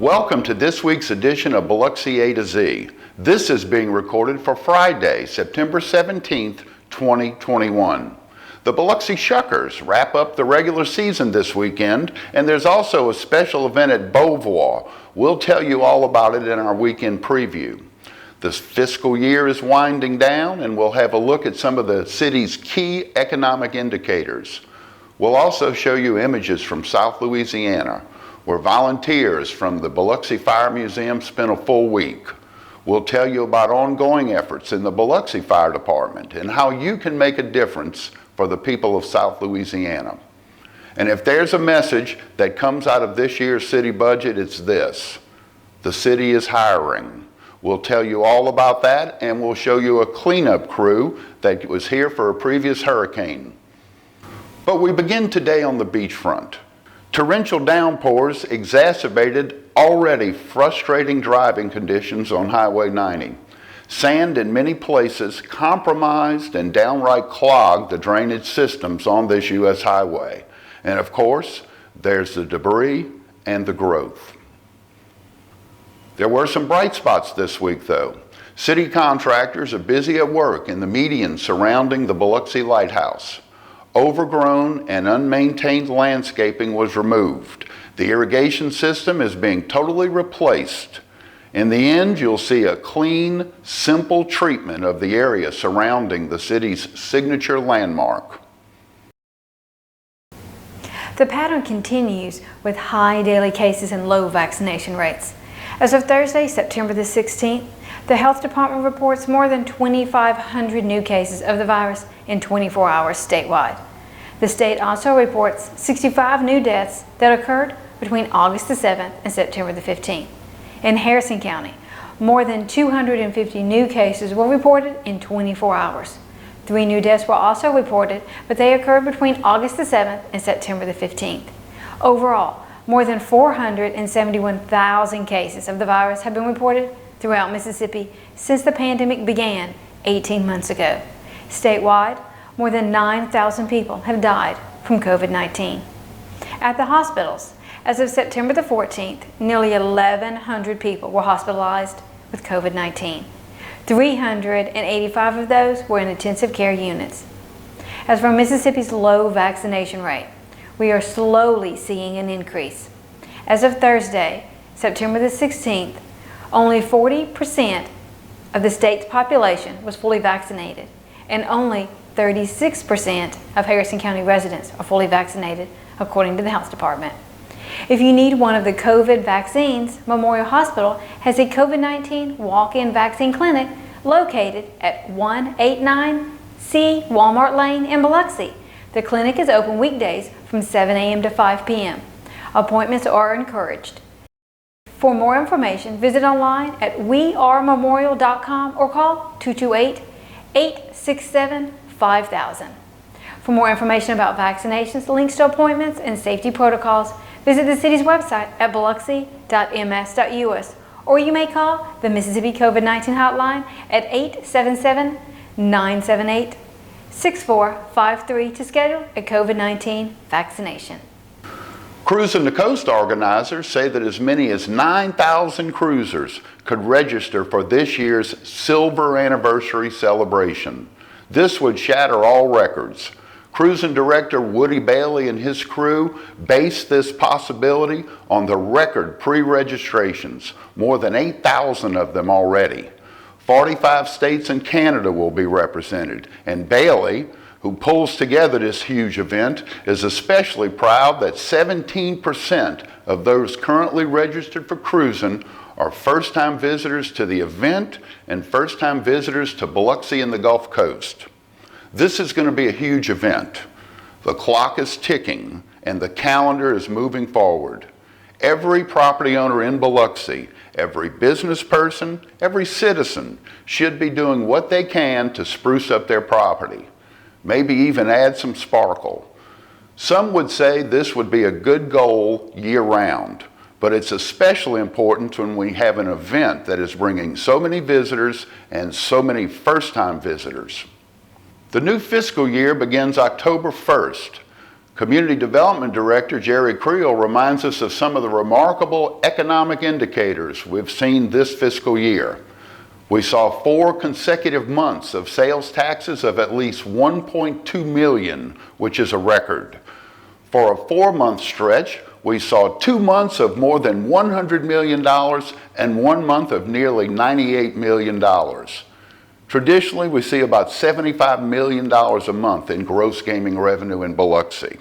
Welcome to this week's edition of Biloxi A to Z. This is being recorded for Friday, September 17th, 2021. The Biloxi Shuckers wrap up the regular season this weekend, and there's also a special event at Beauvoir. We'll tell you all about it in our weekend preview. This fiscal year is winding down, and we'll have a look at some of the city's key economic indicators. We'll also show you images from South Louisiana, where volunteers from the Biloxi Fire Museum spent a full week. We'll tell you about ongoing efforts in the Biloxi Fire Department and how you can make a difference for the people of South Louisiana. And if there's a message that comes out of this year's city budget, it's this: the city is hiring. We'll tell you all about that, and we'll show you a cleanup crew that was here for a previous hurricane. But we begin today on the beachfront. Torrential downpours exacerbated already frustrating driving conditions on Highway 90. Sand in many places compromised and downright clogged the drainage systems on this U.S. highway. And of course, there's the debris and the growth. There were some bright spots this week, though. City contractors are busy at work in the median surrounding the Biloxi Lighthouse. Overgrown and unmaintained landscaping was removed. The irrigation system is being totally replaced. In the end, you'll see a clean, simple treatment of the area surrounding the city's signature landmark. The pattern continues with high daily cases and low vaccination rates. As of Thursday, September the 16th, the health department reports more than 2,500 new cases of the virus in 24 hours statewide. The state also reports 65 new deaths that occurred between August the 7th and September the 15th. In Harrison County, more than 250 new cases were reported in 24 hours. 3 new deaths were also reported, but they occurred between August the 7th and September the 15th. Overall, more than 471,000 cases of the virus have been reported throughout Mississippi since the pandemic began 18 months ago. Statewide, more than 9,000 people have died from COVID-19. At the hospitals, as of September the 14th, nearly 1,100 people were hospitalized with COVID-19. 385 of those were in intensive care units. As for Mississippi's low vaccination rate, we are slowly seeing an increase. As of Thursday, September the 16th, only 40% of the state's population was fully vaccinated, and only 36% of Harrison County residents are fully vaccinated, according to the health department. If you need one of the COVID vaccines, Memorial Hospital has a COVID-19 walk-in vaccine clinic located at 189C Walmart Lane in Biloxi. The clinic is open weekdays from 7 a.m. to 5 p.m. Appointments are encouraged. For more information, visit online at wearememorial.com or call 228-867-5000. For more information about vaccinations, links to appointments, and safety protocols, visit the city's website at biloxi.ms.us, or you may call the Mississippi COVID-19 hotline at 877-978-6453 to schedule a COVID-19 vaccination. Cruising the Coast organizers say that as many as 9,000 cruisers could register for this year's Silver Anniversary celebration. This would shatter all records. Cruising director Woody Bailey and his crew based this possibility on the record pre-registrations, more than 8,000 of them already. 45 states and Canada will be represented, and Bailey, who pulls together this huge event, is especially proud that 17% of those currently registered for cruising are first-time visitors to the event and first-time visitors to Biloxi and the Gulf Coast. This is going to be a huge event. The clock is ticking and the calendar is moving forward. Every property owner in Biloxi, every business person, every citizen should be doing what they can to spruce up their property. Maybe even add some sparkle. Some would say this would be a good goal year-round, but it's especially important when we have an event that is bringing so many visitors and so many first-time visitors. The new fiscal year begins October 1st. Community Development Director Jerry Creel reminds us of some of the remarkable economic indicators we've seen this fiscal year. We saw 4 consecutive months of sales taxes of at least $1.2 million, which is a record. For a 4-month stretch, we saw 2 months of more than $100 million and 1 month of nearly $98 million. Traditionally, we see about $75 million a month in gross gaming revenue in Biloxi.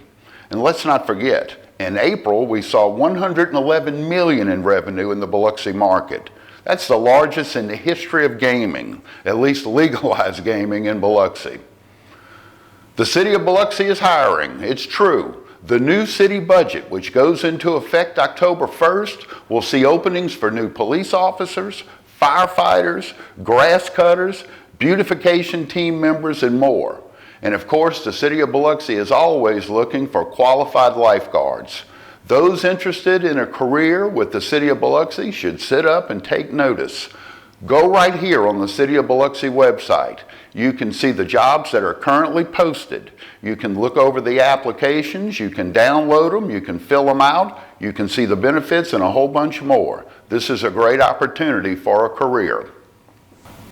And let's not forget, in April, we saw $111 million in revenue in the Biloxi market. That's the largest in the history of gaming, at least legalized gaming in Biloxi. The city of Biloxi is hiring, it's true. The new city budget, which goes into effect October 1st, will see openings for new police officers, firefighters, grass cutters, beautification team members, and more. And of course, the city of Biloxi is always looking for qualified lifeguards. Those interested in a career with the city of Biloxi should sit up and take notice. Go right here on the City of Biloxi website. You can see the jobs that are currently posted. You can look over the applications, you can download them, you can fill them out, you can see the benefits and a whole bunch more. This is a great opportunity for a career.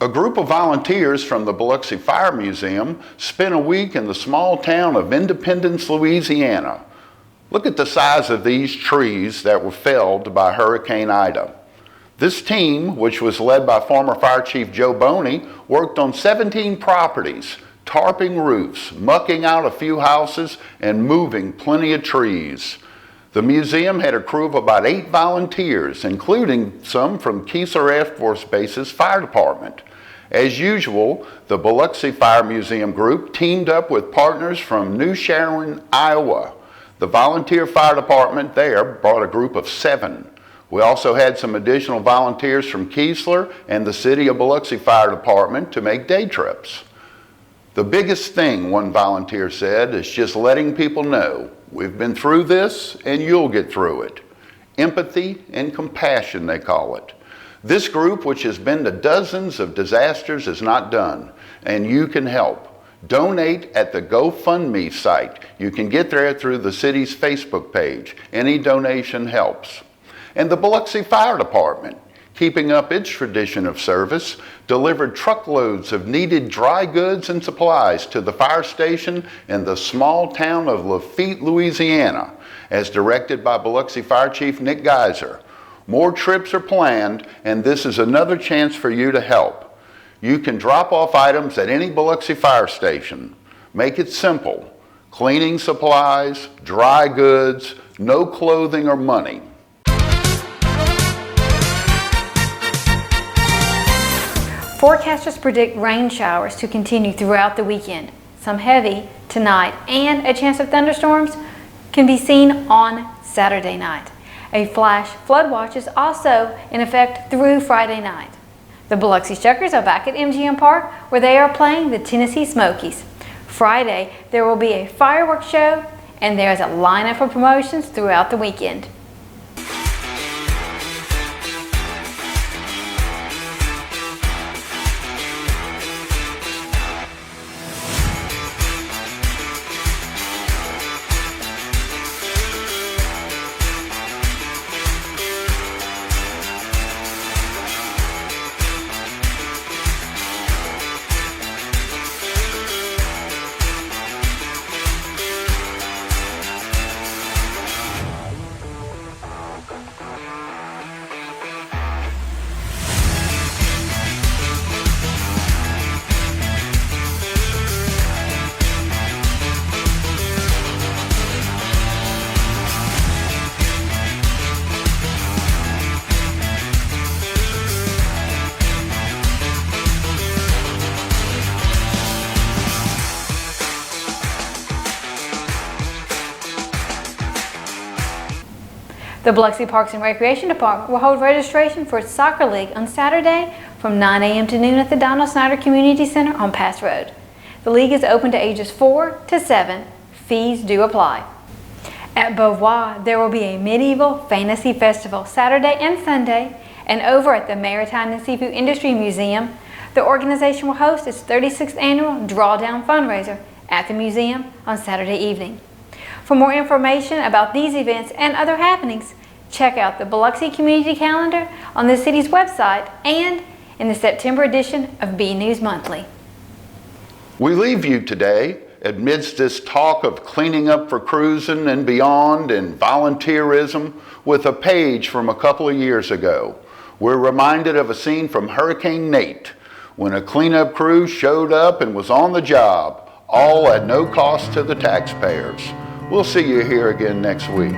A group of volunteers from the Biloxi Fire Museum spent a week in the small town of Independence, Louisiana. Look at the size of these trees that were felled by Hurricane Ida. This team, which was led by former Fire Chief Joe Boney, worked on 17 properties, tarping roofs, mucking out a few houses, and moving plenty of trees. The museum had a crew of about 8 volunteers, including some from Keesler Air Force Base's fire department. As usual, the Biloxi Fire Museum group teamed up with partners from New Sharon, Iowa. The volunteer fire department there brought a group of 7. We also had some additional volunteers from Keesler and the City of Biloxi Fire Department to make day trips. The biggest thing, one volunteer said, is just letting people know we've been through this and you'll get through it. Empathy and compassion, they call it. This group, which has been to dozens of disasters, is not done, and you can help. Donate at the GoFundMe site. You can get there through the city's Facebook page. Any donation helps. And the Biloxi Fire Department, keeping up its tradition of service, delivered truckloads of needed dry goods and supplies to the fire station in the small town of Lafitte, Louisiana, as directed by Biloxi Fire Chief Nick Geiser. More trips are planned, and this is another chance for you to help. You can drop off items at any Biloxi fire station. Make it simple. Cleaning supplies, dry goods, no clothing or money. Forecasters predict rain showers to continue throughout the weekend. Some heavy tonight, and a chance of thunderstorms can be seen on Saturday night. A flash flood watch is also in effect through Friday night. The Biloxi Shuckers are back at MGM Park, where they are playing the Tennessee Smokies. Friday, there will be a fireworks show, and there is a lineup of promotions throughout the weekend. The Biloxi Parks and Recreation Department will hold registration for its soccer league on Saturday from 9 a.m. to noon at the Donald Snyder Community Center on Pass Road. The league is open to ages 4 to 7. Fees do apply. At Beauvoir, there will be a medieval fantasy festival Saturday and Sunday, and over at the Maritime and Seafood Industry Museum, the organization will host its 36th annual Drawdown fundraiser at the museum on Saturday evening. For more information about these events and other happenings, check out the Biloxi Community Calendar on the city's website and in the September edition of B News Monthly. We leave you today amidst this talk of cleaning up for cruising and beyond and volunteerism with a page from a couple of years ago. We're reminded of a scene from Hurricane Nate when a cleanup crew showed up and was on the job, all at no cost to the taxpayers. We'll see you here again next week.